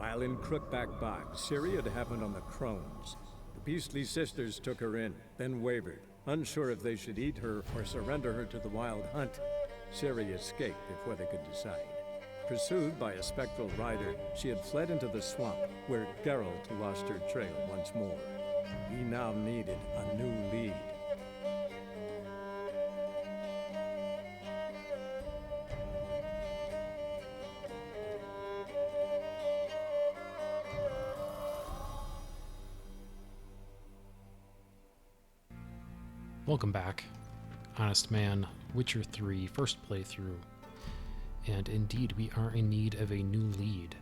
While in Crookback Bog, Ciri had happened on the Crones. The beastly sisters took her in, then wavered, unsure if they should eat her or surrender her to the Wild Hunt. Ciri escaped before they could decide. Pursued by a spectral rider, she had fled into the swamp, where Geralt lost her trail once more. He now needed a new lead. Welcome back. Honestman, Witcher 3, first playthrough. And indeed, we are in need of a new lead,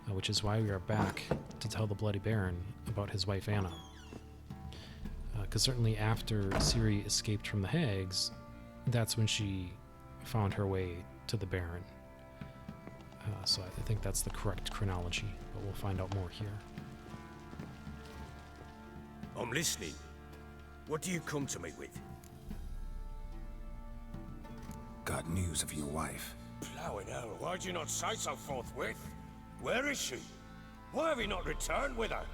which is why we are back to tell the Bloody Baron about his wife Anna. Because certainly after Ciri escaped from the hags, that's when she found her way to the Baron. So I think that's the correct chronology, but we'll find out more here. I'm listening. What do you come to me with? Got news of your wife. Plowing hell, why'd you not say so forthwith? Where is she? Why have you not returned with her?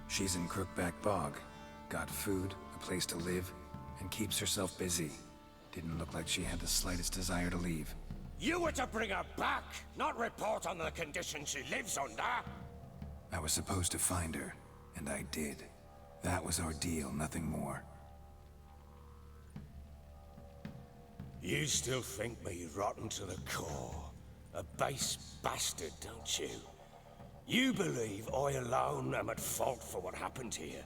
She's in Crookback Bog. Got food, a place to live, and keeps herself busy. Didn't look like she had the slightest desire to leave. You were to bring her back, not report on the conditions she lives under. I was supposed to find her, and I did. That was our deal, nothing more. You still think me rotten to the core. A base bastard, don't you? You believe I alone am at fault for what happened here.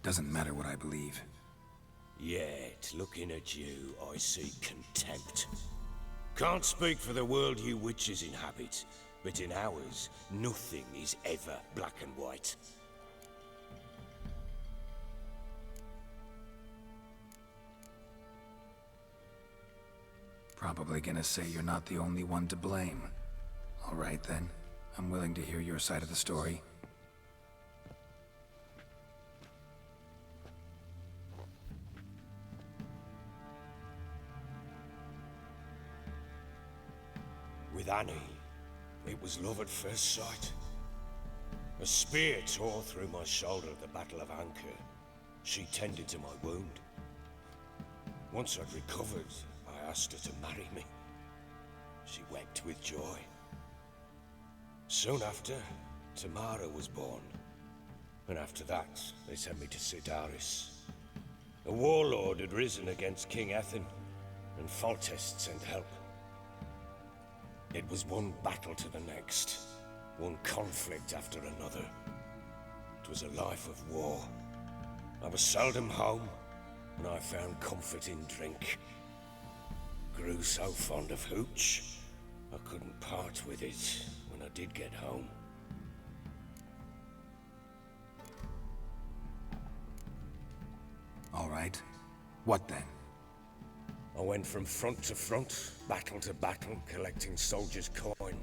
Doesn't matter what I believe. Yet, looking at you, I see contempt. Can't speak for the world you witches inhabit, but in ours, nothing is ever black and white. Probably gonna say you're not the only one to blame. All right then, I'm willing to hear your side of the story. With Annie, it was love at first sight. A spear tore through my shoulder at the Battle of Anchor. She tended to my wound. Once I'd recovered, I asked her to marry me. She wept with joy. Soon after, Tamara was born. And after that, they sent me to Sidaris. A warlord had risen against King Ethan, and Foltest sent help. It was one battle to the next, one conflict after another. It was a life of war. I was seldom home, and I found comfort in drink. Grew so fond of hooch, I couldn't part with it when I did get home. All right. What then? I went from front to front, battle to battle, collecting soldiers' coin,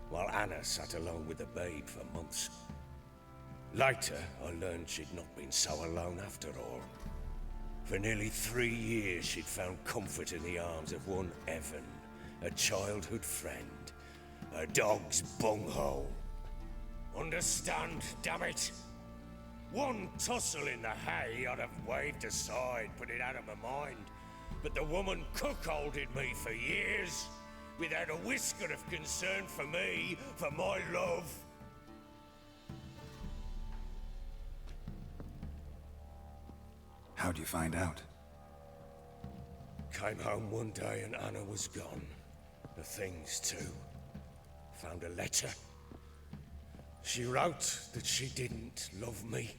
while Anna sat alone with the babe for months. Later, I learned she'd not been so alone after all. For nearly 3 years, she'd found comfort in the arms of one Evan, a childhood friend, a dog's bunghole. Understand, damn it? One tussle in the hay I'd have waved aside, put it out of my mind. But the woman cuckolded me for years, without a whisker of concern for me, for my love. How'd you find out? Came home one day and Anna was gone. The things too. Found a letter. She wrote that she didn't love me.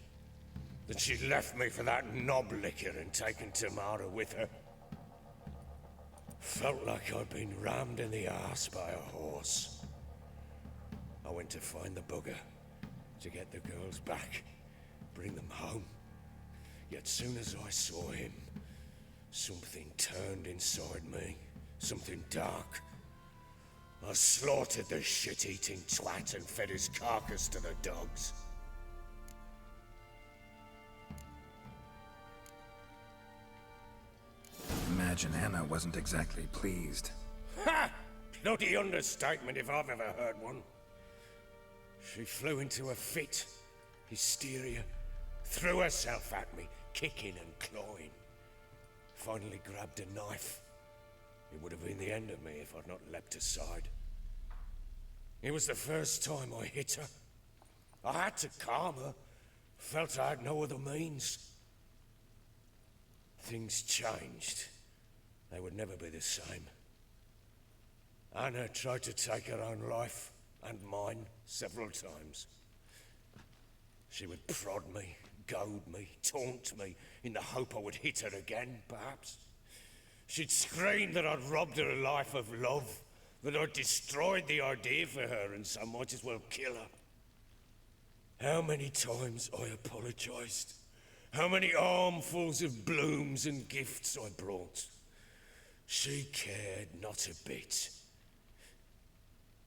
That she'd left me for that knob licker and taken Tamara with her. Felt like I'd been rammed in the arse by a horse. I went to find the bugger, to get the girls back, bring them home. Yet soon as I saw him, something turned inside me, something dark. I slaughtered the shit-eating twat and fed his carcass to the dogs. imagine Anna wasn't exactly pleased. Ha! Bloody understatement if I've ever heard one. She flew into a fit, hysteria, threw herself at me, kicking and clawing. Finally grabbed a knife. It would have been the end of me if I'd not leapt aside. It was the first time I hit her. I had to calm her. Felt I had no other means. Things changed. They would never be the same. Anna tried to take her own life, and mine, several times. She would prod me, goad me, taunt me, in the hope I would hit her again, perhaps. She'd scream that I'd robbed her a life of love, that I'd destroyed the idea for her, and so might as well kill her. How many times I apologized. How many armfuls of blooms and gifts I brought. She cared not a bit.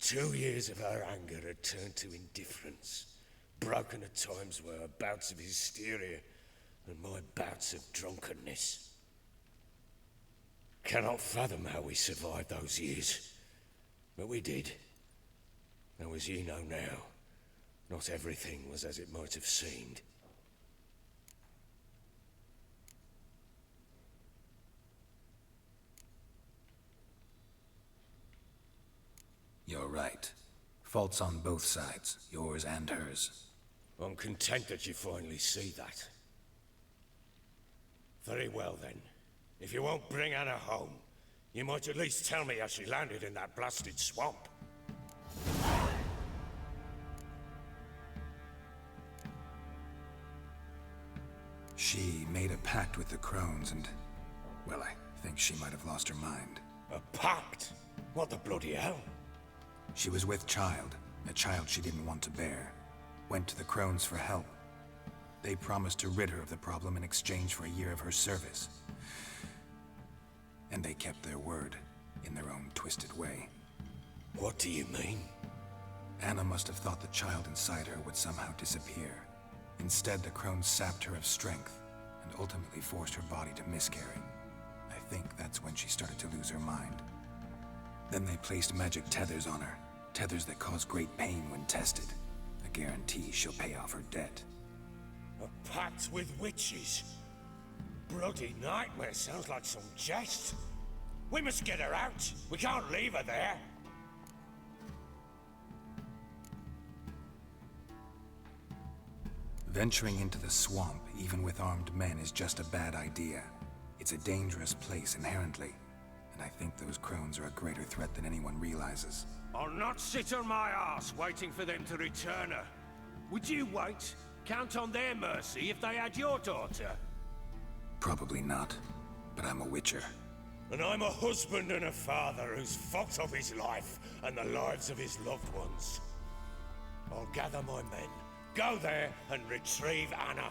2 years of her anger had turned to indifference, broken at times were her bouts of hysteria and my bouts of drunkenness. Cannot fathom how we survived those years, but we did. Though as you know now, not everything was as it might have seemed. You're right. Faults on both sides, yours and hers. I'm content that you finally see that. Very well then. If you won't bring Anna home, you might at least tell me how she landed in that blasted swamp. She made a pact with the crones and... well, I think she might have lost her mind. A pact? What the bloody hell? She was with child, a child she didn't want to bear. Went to the crones for help. They promised to rid her of the problem in exchange for a year of her service. And they kept their word, in their own twisted way. What do you mean? Anna must have thought the child inside her would somehow disappear. Instead, the crones sapped her of strength, and ultimately forced her body to miscarry. I think that's when she started to lose her mind. Then they placed magic tethers on her, tethers that cause great pain when tested. A guarantee she'll pay off her debt. A pact with witches? Bloody nightmare, sounds like some jest. We must get her out. We can't leave her there. Venturing into the swamp, even with armed men, is just a bad idea. It's a dangerous place inherently, and I think those crones are a greater threat than anyone realizes. I'll not sit on my ass waiting for them to return her. Would you wait? Count on their mercy if they had your daughter? Probably not, but I'm a witcher. And I'm a husband and a father who's fought of his life and the lives of his loved ones. I'll gather my men, go there and retrieve Anna.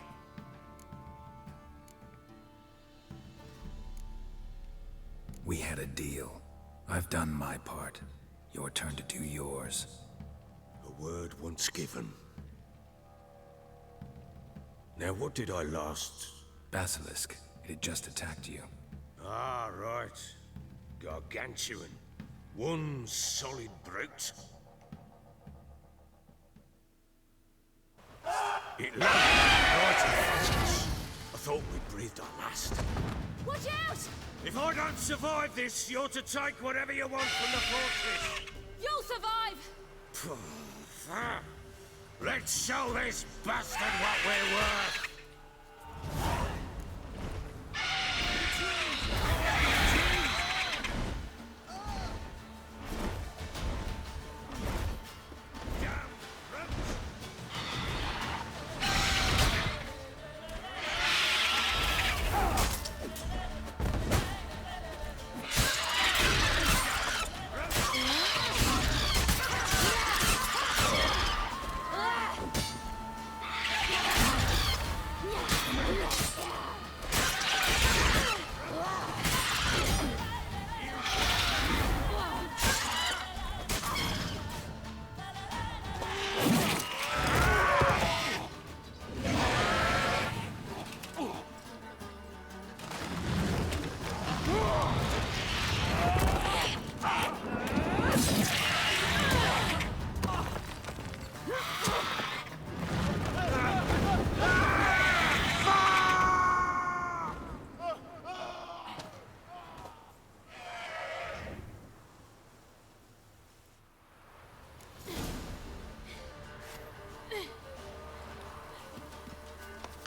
We had a deal. I've done my part. Your turn to do yours. A word once given. Now what did I last... Basilisk. It had just attacked you. Ah, right. Gargantuan. One solid brute. It landed right in front of us. I thought we breathed our last. Watch out! If I don't survive this, you're to take whatever you want from the fortress. You'll survive! Let's show this bastard what we're worth.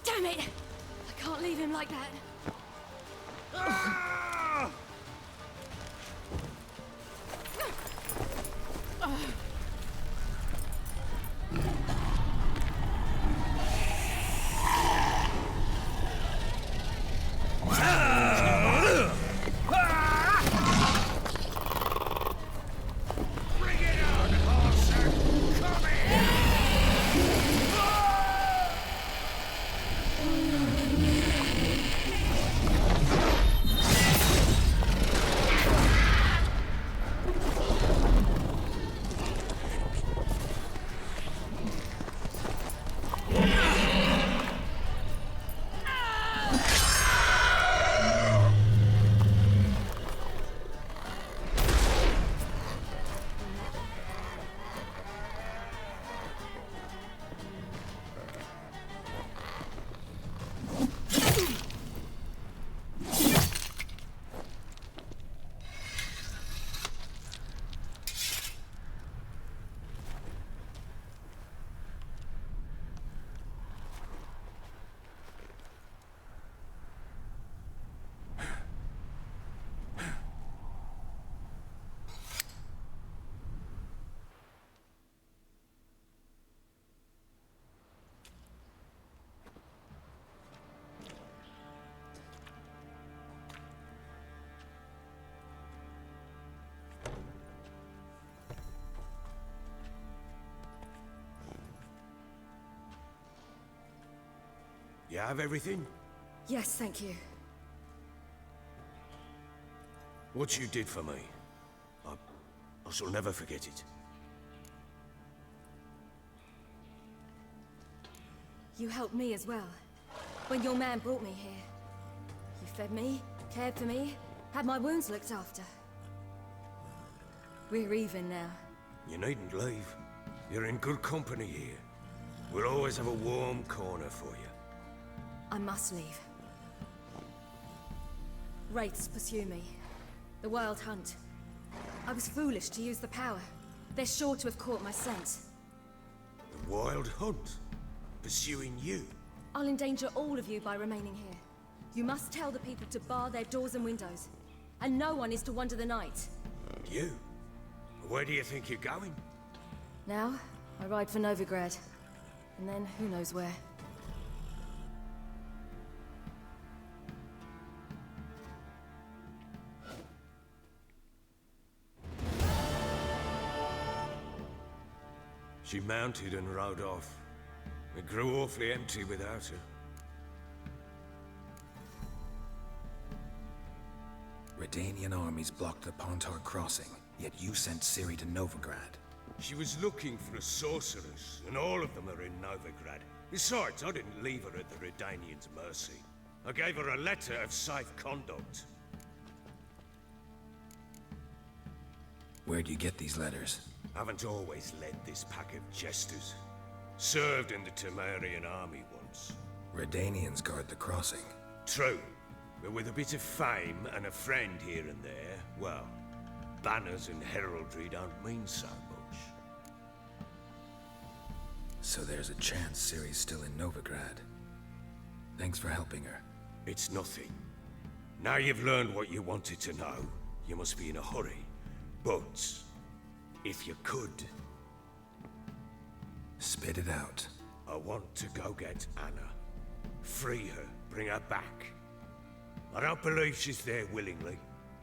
Damn it! I can't leave him like that. You have everything? Yes, thank you. What you did for me, I shall never forget it. You helped me as well. When your man brought me here. You fed me, cared for me, had my wounds looked after. We're even now. You needn't leave. You're in good company here. We'll always have a warm corner for you. I must leave. Wraiths pursue me. The Wild Hunt. I was foolish to use the power. They're sure to have caught my scent. The Wild Hunt? Pursuing you? I'll endanger all of you by remaining here. You must tell the people to bar their doors and windows. And no one is to wander the night. You? Where do you think you're going? Now, I ride for Novigrad. And then, who knows where. She mounted and rode off. It grew awfully empty without her. Redanian armies blocked the Pontar crossing, yet you sent Ciri to Novigrad. She was looking for the sorcerers, and all of them are in Novigrad. Besides, I didn't leave her at the Redanians' mercy. I gave her a letter of safe conduct. Where'd you get these letters? Haven't always led this pack of jesters. Served in the Temerian army once. Redanians guard the crossing. True, but with a bit of fame and a friend here and there, well, banners and heraldry don't mean so much. So there's a chance Ciri's still in Novigrad. Thanks for helping her. It's nothing. Now you've learned what you wanted to know, you must be in a hurry. But, if you could... Spit it out. I want to go get Anna. Free her, bring her back. I don't believe she's there willingly.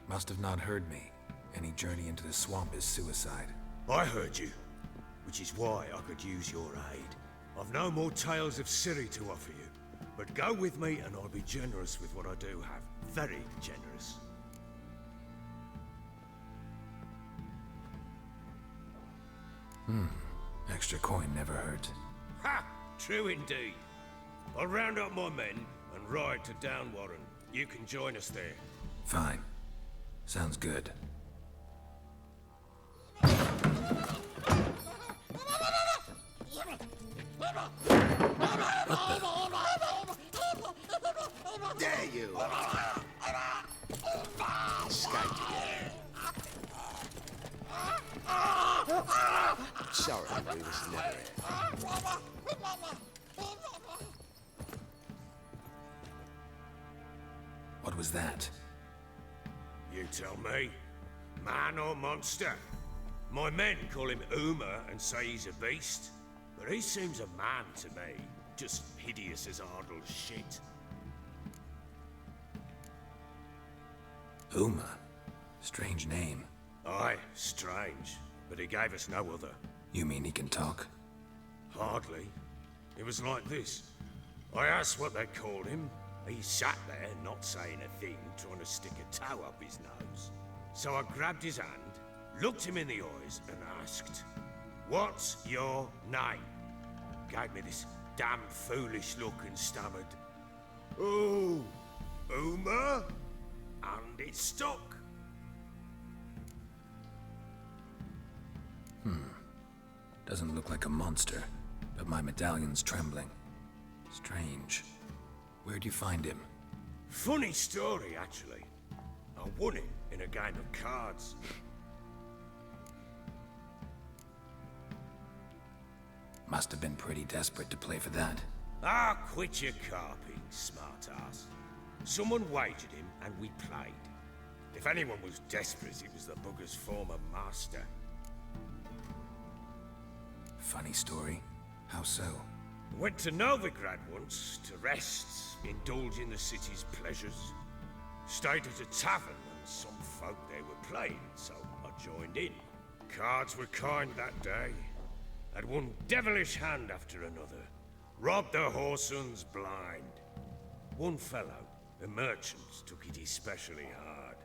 Must have not heard me. Any journey into the swamp is suicide. I heard you, which is why I could use your aid. I've no more tales of Ciri to offer you, but go with me and I'll be generous with what I do have. Very generous. Extra coin never hurt. Ha! True indeed. I'll round up my men and ride to Downwarren. You can join us there. Fine. Sounds good. There you are. Escaped again. Sorry, we was never here. What was that? You tell me. Man or monster? My men call him Uma and say he's a beast. But he seems a man to me. Just hideous as Ardle's shit. Uma? Strange name. Aye, strange. But he gave us no other. You mean he can talk? Hardly. It was like this. I asked what they called him. He sat there, not saying a thing, trying to stick a toe up his nose. So I grabbed his hand, looked him in the eyes, and asked, "What's your name?" Gave me this damn foolish look and stammered, "Oh, Uma?" And it stuck. Doesn't look like a monster, but my medallion's trembling. Strange. Where'd you find him? Funny story, actually. I won him in a game of cards. Must have been pretty desperate to play for that. Ah, quit your carping, smartass. Someone wagered him, and we played. If anyone was desperate, it was the bugger's former master. Funny story. How so? Went to Novigrad once to rest, indulge in the city's pleasures. Stayed at a tavern and some folk there were playing, so I joined in. Cards were kind that day. Had one devilish hand after another. Robbed the whoresun's blind. One fellow, a merchant, took it especially hard.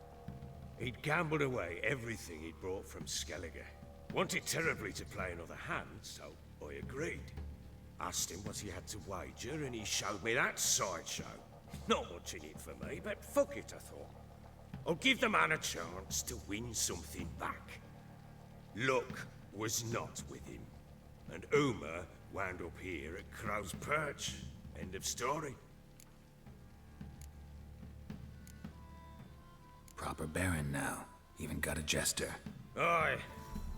He'd gambled away everything he'd brought from Skellige. Wanted terribly to play another hand, so I agreed. Asked him what he had to wager, and he showed me that sideshow. Not much in it for me, but fuck it, I thought. I'll give the man a chance to win something back. Luck was not with him, and Uma wound up here at Crow's Perch. End of story. Proper baron now. Even got a jester. Aye,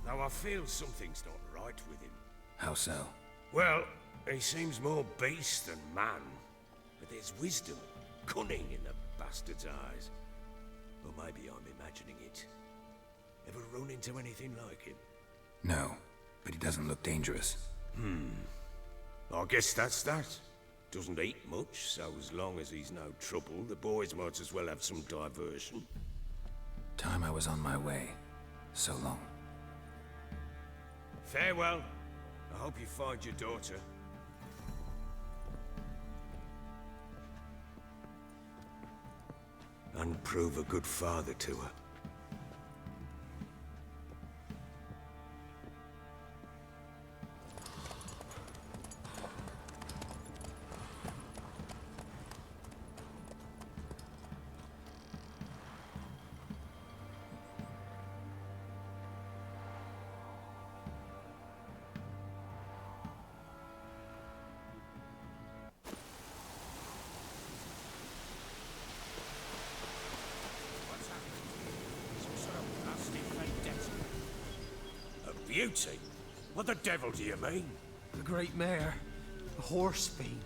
though I feel something's not right with him. How so? Well, he seems more beast than man. But there's wisdom, cunning in the bastard's eyes. Or maybe I'm imagining it. Ever run into anything like him? No, but he doesn't look dangerous. I guess that's that. Doesn't eat much, so as long as he's no trouble, the boys might as well have some diversion. Time I was on my way. So long. Farewell. I hope you find your daughter. And prove a good father to her. Beauty? What the devil do you mean? The Great Mare. A horse fiend.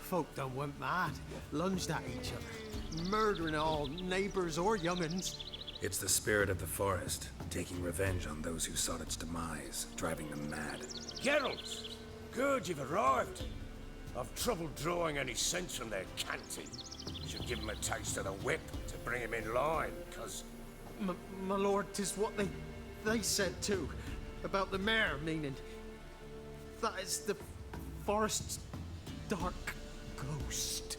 Folk done went mad. Lunged at each other. Murdering all neighbors or young'uns. It's the spirit of the forest, taking revenge on those who sought its demise, driving them mad. Geralt! Good, you've arrived. I've trouble drawing any sense from their canting. Should give them a taste of the whip to bring him in line, cause... My lord, 'tis what they said too. About the mare, meaning... That is the forest's dark ghost.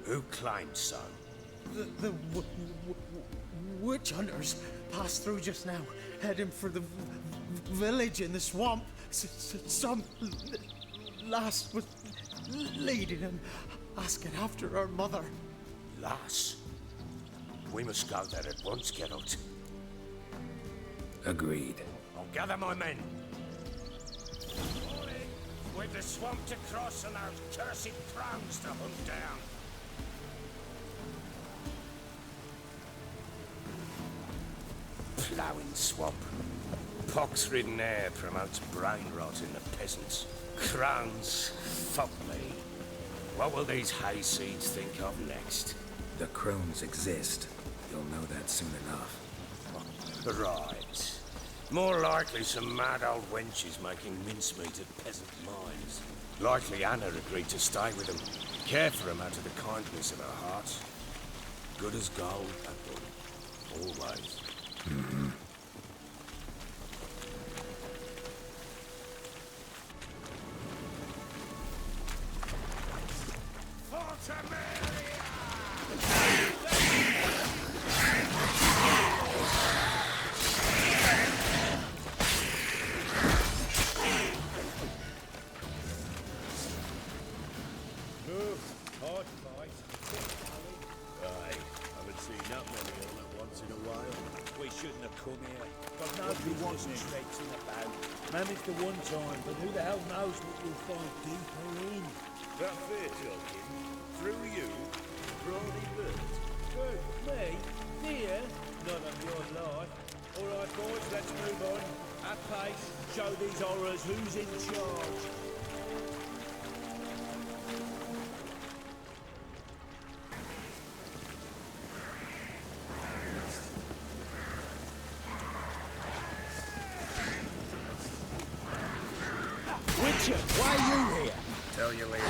Who claimed so? The witch hunters passed through just now, heading for the village in the swamp. Some lass was leading and asking after her mother. Lass? We must go there at once, Geralt. Agreed. I'll gather my men. the swamp to cross and those cursed crows to hunt down. Ploughing swamp. Pox-ridden air promotes brain rot in the peasants. Crones, fuck me. What will these hayseeds think of next? The crones exist. You'll know that soon enough. Right. More likely some mad old wenches making mincemeat at peasant mines. Likely Anna agreed to stay with them, care for them out of the kindness of her heart. Good as gold, that woman. Always. Mm-hmm. Manage's the one time, but who the hell knows what you'll find deeper in? That fair talking? Through you? Brawny bird? Who? Me? Dear? Not on your life. All right, boys, let's move on. At pace, show these horrors who's in charge. Why are you here? Tell you later.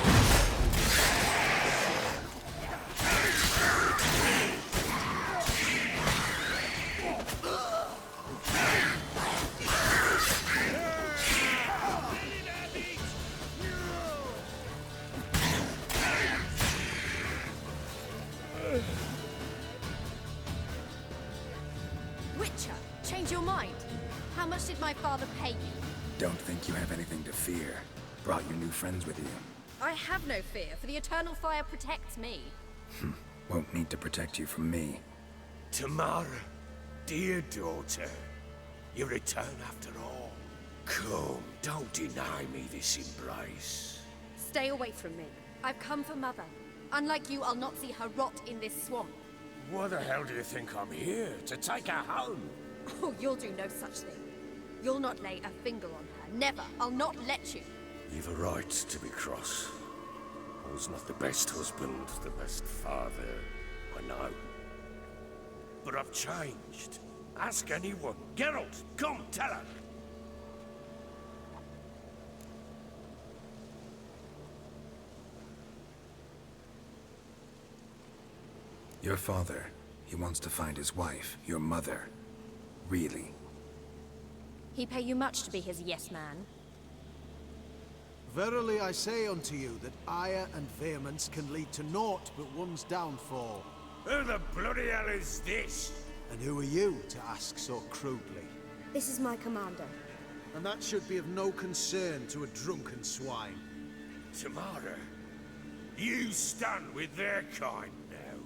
Witcher, change your mind. How much did my father pay you? Don't think you have anything to fear. Brought your new friends with you. I have no fear, for the eternal fire protects me. Won't need to protect you from me. Tamara, dear daughter, you return after all. Come, don't deny me this embrace. Stay away from me. I've come for Mother. Unlike you, I'll not see her rot in this swamp. Why the hell do you think I'm here? To take her home? Oh, you'll do no such thing. You'll not lay a finger on her. Never. I'll not let you. You've a right to be cross. I was not the best husband, the best father, I know. But I've changed. Ask anyone. Geralt, come, tell her. Your father, he wants to find his wife, your mother. Really? He pay you much to be his yes man. Verily I say unto you that ire and vehemence can lead to naught but one's downfall. Who the bloody hell is this? And who are you to ask so crudely? This is my commander. And that should be of no concern to a drunken swine. Tamara, you stand with their kind now.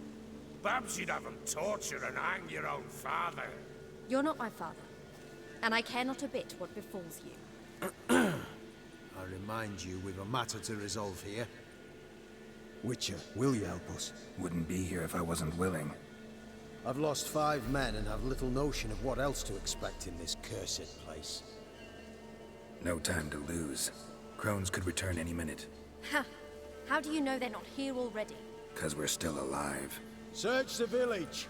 Perhaps you'd have them torture and hang your own father. You're not my father, and I care not a bit what befalls you. I remind you, we've a matter to resolve here. Witcher, will you help us? Wouldn't be here if I wasn't willing. I've lost 5 men and have little notion of what else to expect in this cursed place. No time to lose. Crones could return any minute. Ha! How do you know they're not here already? 'Cause we're still alive. Search the village!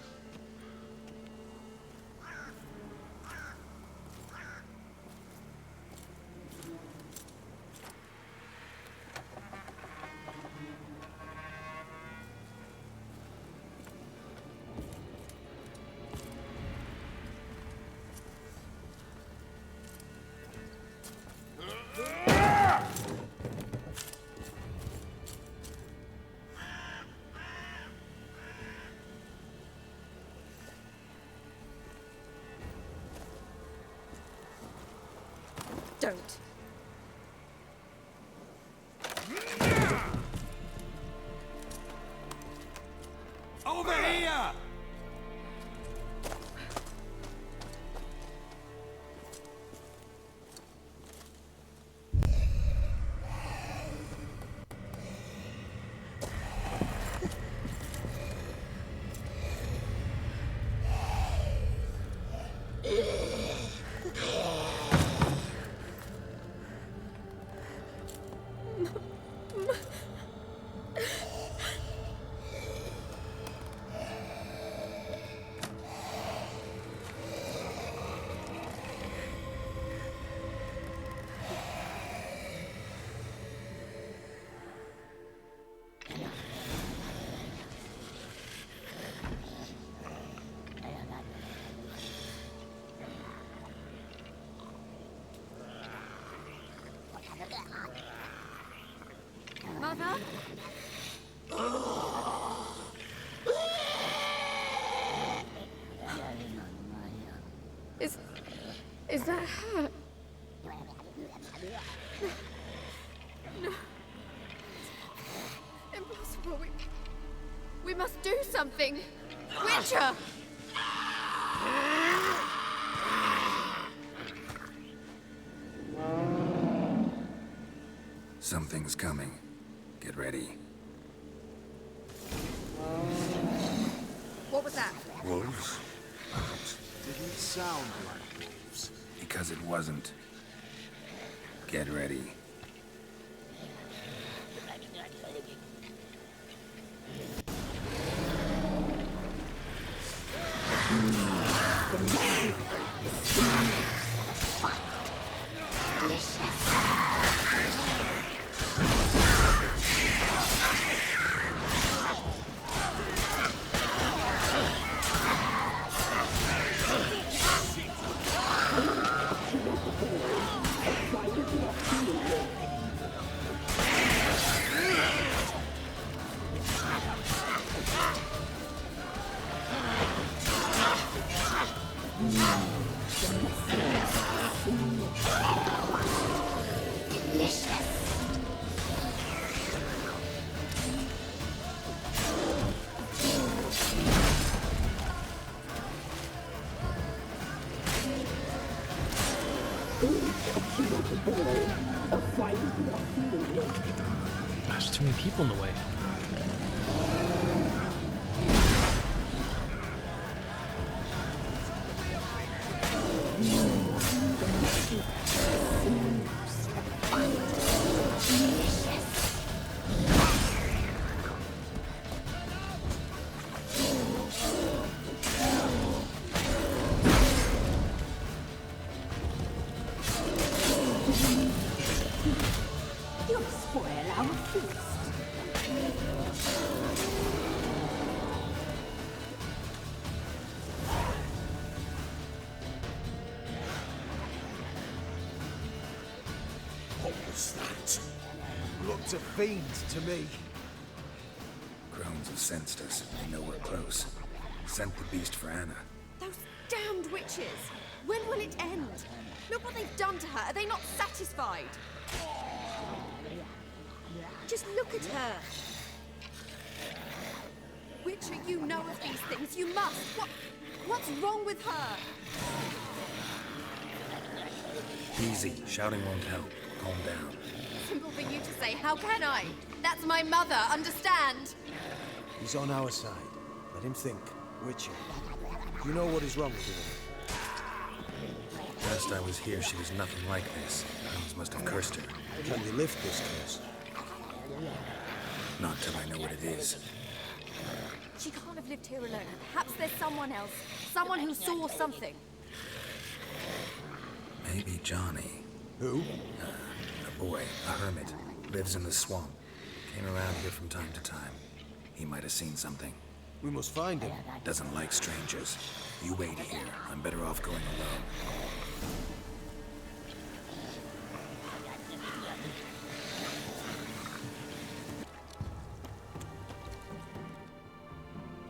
Don't. Over here! Huh? Is that her? No. Impossible. We must do something. Witcher! Something's coming. Get ready. What was that? Wolves? Didn't sound like wolves. Because it wasn't. Get ready. There's too many people in the way. You'll spoil our feast. What was that? Looked a fiend to me. Crones have sensed us. They know we're close. Sent the beast for Anna. Those damned witches! When will it end? Look what they've done to her. Are they not satisfied? Just look at her. Witcher, you know of these things. You must. What's wrong with her? Easy. Shouting won't help. Calm down. Simple for you to say. How can I? That's my mother. Understand? He's on our side. Let him think. Witcher. You know what is wrong with him? Last I was here, she was nothing like this. Crones must have cursed her. Can you lift this curse? Not till I know what it is. She can't have lived here alone. Perhaps there's someone else. Someone who saw something. Maybe Johnny. Who? A boy, a hermit. Lives in the swamp. Came around here from time to time. He might have seen something. We must find him. Doesn't like strangers. You wait here. I'm better off going alone.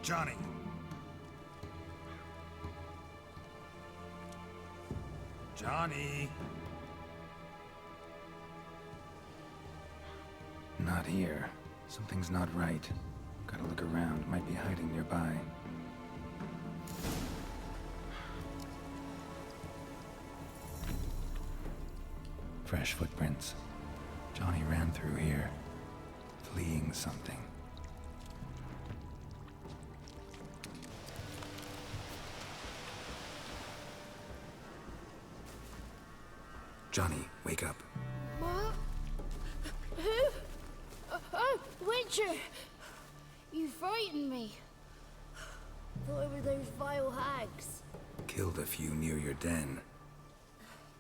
Johnny! Johnny! Not here. Something's not right. Gotta look around. Might be hiding nearby. Fresh footprints. Johnny ran through here, fleeing something. Johnny, wake up. What? Who? Oh, Witcher! You frightened me. Thought it were those vile hags. Killed a few near your den.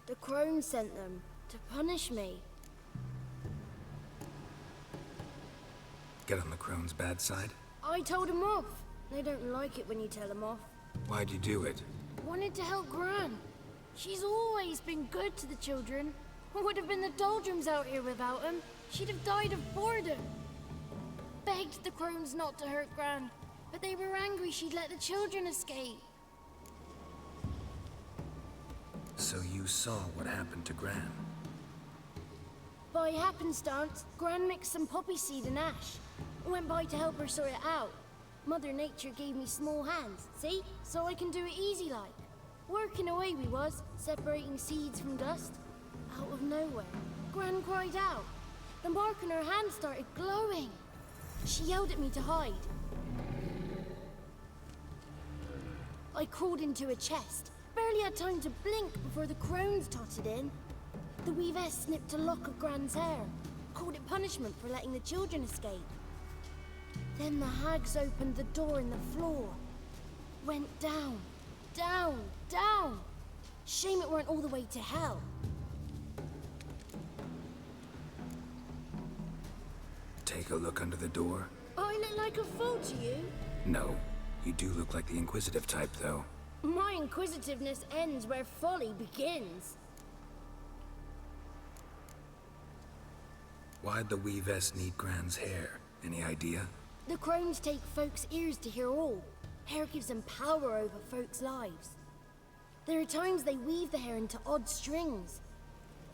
The crone sent them to punish me. Get on the crone's bad side? I told them off. They don't like it when you tell them off. Why'd you do it? Wanted to help Gran. She's always been good to the children. It would have been the doldrums out here without him. She'd have died of boredom. Begged the crones not to hurt Gran, but they were angry she'd let the children escape. So you saw what happened to Gran? By happenstance, Gran mixed some poppy seed and ash. I went by to help her sort it out. Mother Nature gave me small hands, see? So I can do it easy like. Working away we was, separating seeds from dust. Out of nowhere, Gran cried out. The mark on her hand started glowing. She yelled at me to hide. I crawled into a chest. Barely had time to blink before the crones totted in. The weavess snipped a lock of Gran's hair. Called it punishment for letting the children escape. Then the hags opened the door in the floor. Went down, down, down. Shame it weren't all the way to hell. Take a look under the door? I look like a fool to you? No. You do look like the inquisitive type, though. My inquisitiveness ends where folly begins. Why'd the weavess need Gran's hair? Any idea? The crones take folks' ears to hear all. Hair gives them power over folks' lives. There are times they weave the hair into odd strings.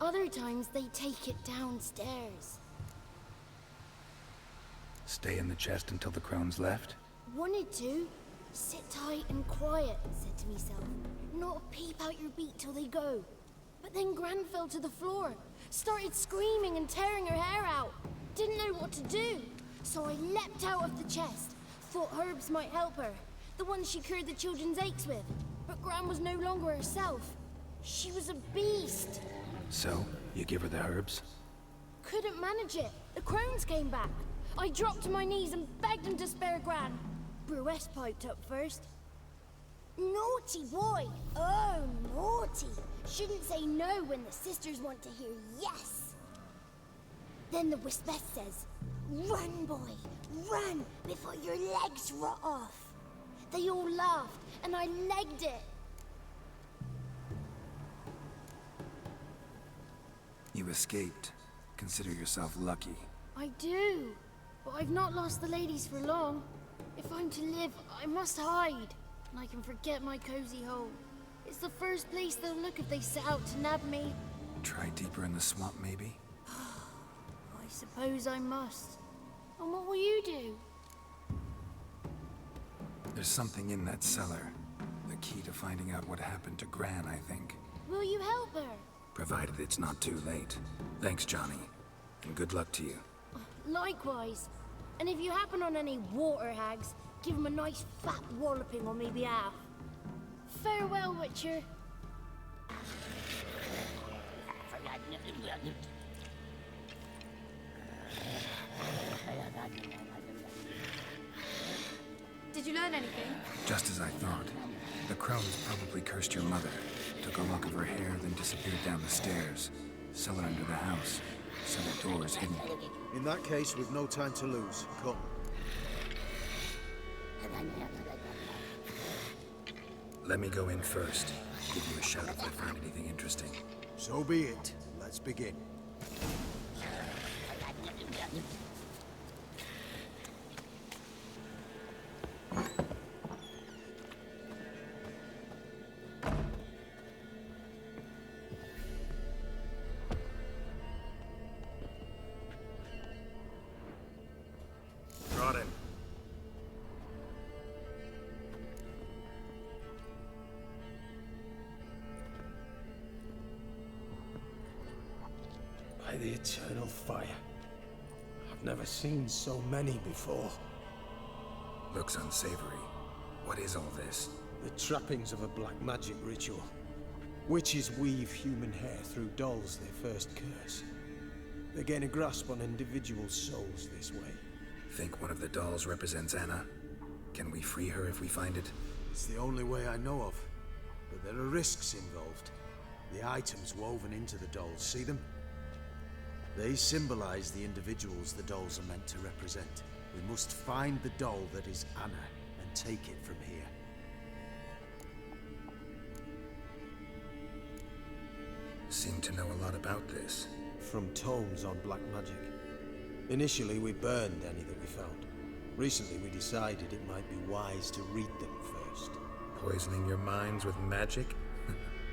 Other times they take it downstairs. Stay in the chest until the crones left? Wanted to. Sit tight and quiet, said to myself. Not peep out your beat till they go. But then Gran fell to the floor. Started screaming and tearing her hair out. Didn't know what to do. So I leapt out of the chest. Thought herbs might help her. The ones she cured the children's aches with. But Gran was no longer herself. She was a beast. So, you give her the herbs? Couldn't manage it. The crones came back. I dropped to my knees and begged them to spare Gran. Brewess piped up first. Naughty boy! Oh, naughty! Shouldn't say no when the sisters want to hear yes! Then the Wispess says, run, boy, run, before your legs rot off. They all laughed, and I legged it. You escaped. Consider yourself lucky. I do, but I've not lost the ladies for long. If I'm to live, I must hide, and I can forget my cozy hole. It's the first place they'll look if they set out to nab me. Try deeper in the swamp, maybe? I suppose I must. And what will you do? There's something in that cellar. The key to finding out what happened to Gran, I think. Will you help her? Provided it's not too late. Thanks, Johnny. And good luck to you. Likewise. And if you happen on any water hags, give them a nice fat walloping on me behalf. Farewell, Witcher. Did you learn anything? Just as I thought. The crones probably cursed your mother, took a lock of her hair, then disappeared down the stairs. Cellar under the house. Cellar doors hidden. In that case, we've no time to lose. Come. Let me go in first. Give you a shout if I find anything interesting. So be it. Let's begin. Brought him. By the eternal fire. I've never seen so many before. Looks unsavory. What is all this? The trappings of a black magic ritual. Witches weave human hair through dolls they first curse. They gain a grasp on individual souls this way. Think one of the dolls represents Anna? Can we free her if we find it? It's the only way I know of. But there are risks involved. The items woven into the dolls, see them? They symbolize the individuals the dolls are meant to represent. We must find the doll that is Anna and take it from here. seem to know a lot about this. From tomes on black magic. Initially, we burned any that we found. Recently, we decided it might be wise to read them first. Poisoning your minds with magic?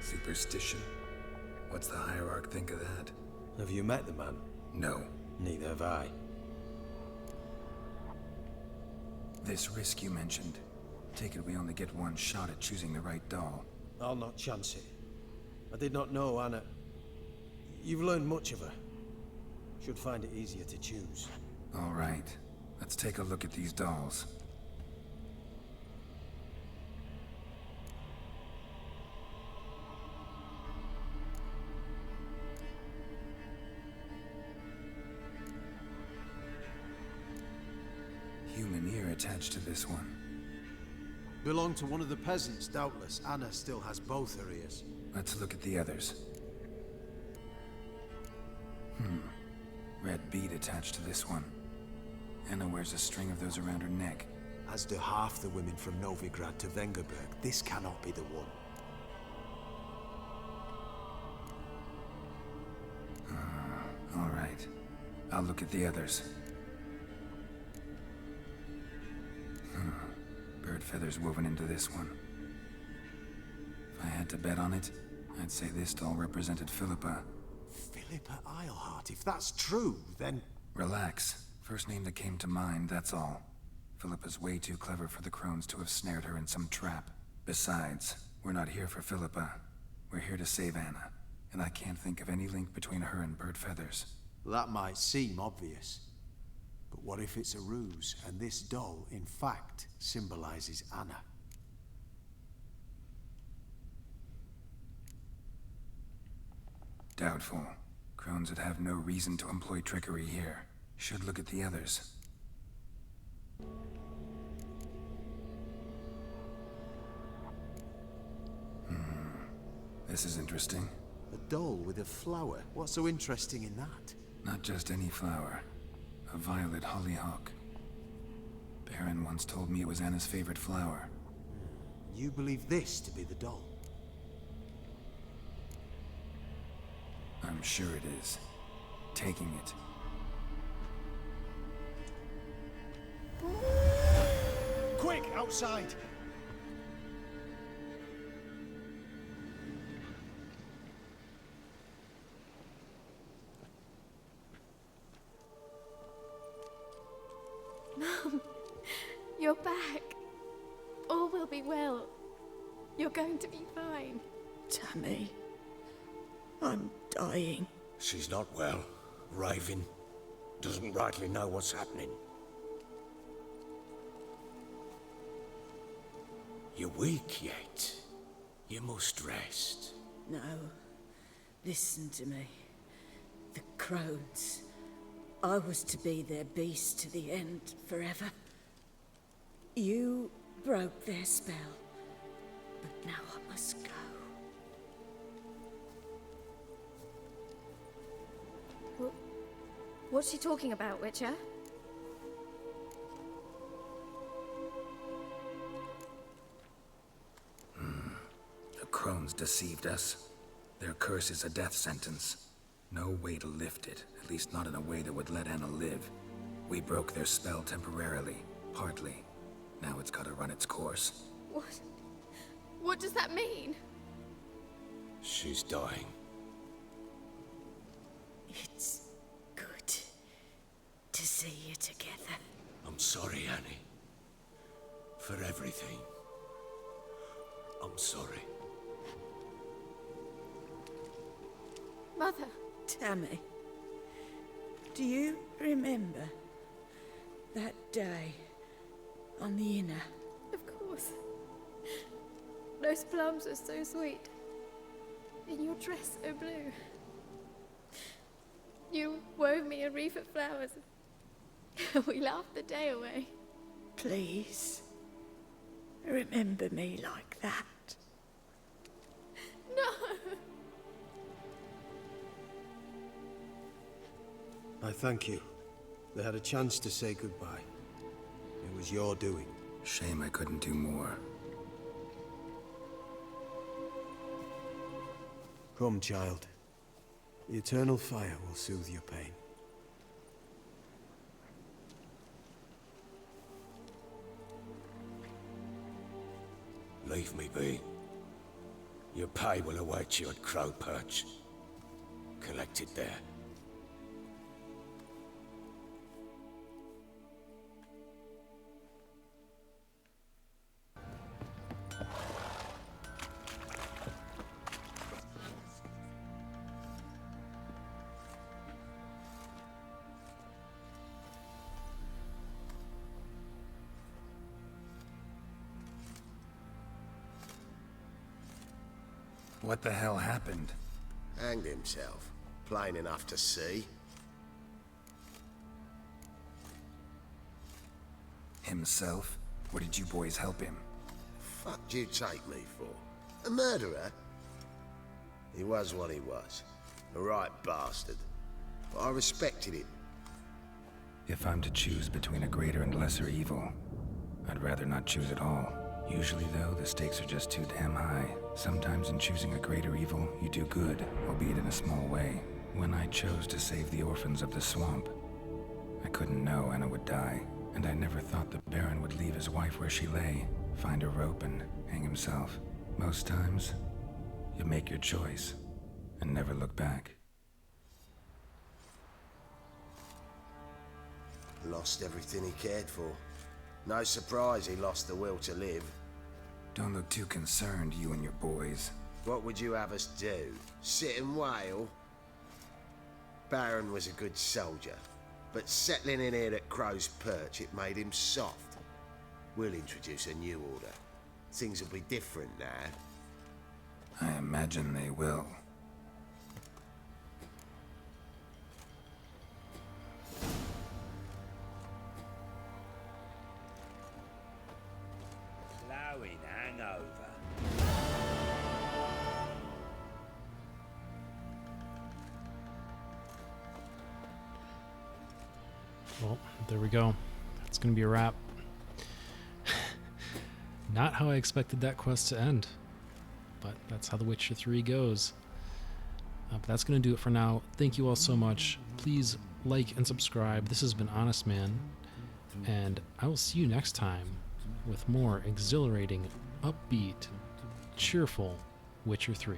Superstition. What's the Hierarch think of that? Have you met the man? No. Neither have I. This risk you mentioned. Take it we only get one shot at choosing the right doll. I'll not chance it. I did not know Anna. You've learned much of her. Should find it easier to choose. All right. Let's take a look at these dolls. Human ear attached to this one. Belonged to one of the peasants, doubtless. Anna still has both her ears. Let's look at the others. Red bead attached to this one. Anna wears a string of those around her neck. As do half the women from Novigrad to Vengerberg. This cannot be the one. All right. I'll look at the others. Bird feathers woven into this one. If I had to bet on it, I'd say this doll represented Philippa. Philippa Eilhart. If that's true, then... Relax. First name that came to mind, that's all. Philippa's way too clever for the crones to have snared her in some trap. Besides, we're not here for Philippa. We're here to save Anna. And I can't think of any link between her and Bird Feathers. That might seem obvious. But what if it's a ruse, and this doll, in fact, symbolizes Anna? Doubtful. Crones would have no reason to employ trickery here. Should look at the others. This is interesting. A doll with a flower. What's so interesting in that? Not just any flower. A violet hollyhock. Baron once told me it was Anna's favorite flower. You believe this to be the doll? I'm sure it is. Taking it. Quick, outside! Mum, you're back. All will be well. You're going to be fine. Tammy, I'm dying. She's not well. Raving. Doesn't rightly know what's happening. You're weak yet. You must rest. No, listen to me. The crones. I was to be their beast to the end, forever. You broke their spell. But now I must go. What's she talking about, Witcher? The crones deceived us. Their curse is a death sentence. No way to lift it, at least not in a way that would let Anna live. We broke their spell temporarily, partly. Now it's gotta run its course. What? What does that mean? She's dying. It's good to see you together. I'm sorry, Annie. For everything. I'm sorry. Mother. Tammy, do you remember that day on the Inner? Of course. Those plums are so sweet. And your dress so blue. You wove me a wreath of flowers. We laughed the day away. Please, remember me like that. No! I thank you. They had a chance to say goodbye. It was your doing. Shame I couldn't do more. Come, child. The eternal fire will soothe your pain. Leave me be. Your pay will await you at Crow Perch. Collect it there. What the hell happened? Hanged himself. Plain enough to see. Himself? Or did you boys help him? Fuck do you take me for? A murderer? He was what he was. A right bastard. But I respected him. If I'm to choose between a greater and lesser evil, I'd rather not choose at all. Usually, though, the stakes are just too damn high. Sometimes in choosing a greater evil, you do good, albeit in a small way. When I chose to save the orphans of the swamp, I couldn't know Anna would die, and I never thought the Baron would leave his wife where she lay, find a rope and hang himself. Most times, you make your choice and never look back. Lost everything he cared for. No surprise he lost the will to live. Don't look too concerned, you and your boys. What would you have us do? Sit and wail? Baron was a good soldier, but settling in here at Crow's Perch, it made him soft. We'll introduce a new order. Things will be different now. I imagine they will. Flowing hangover. Well, there we go. That's going to be a wrap. Not how I expected that quest to end, but that's how The Witcher 3 goes. But that's going to do it for now. Thank you all so much. Please like and subscribe. This has been Honest Man, and I will see you next time with more exhilarating, upbeat, cheerful Witcher 3.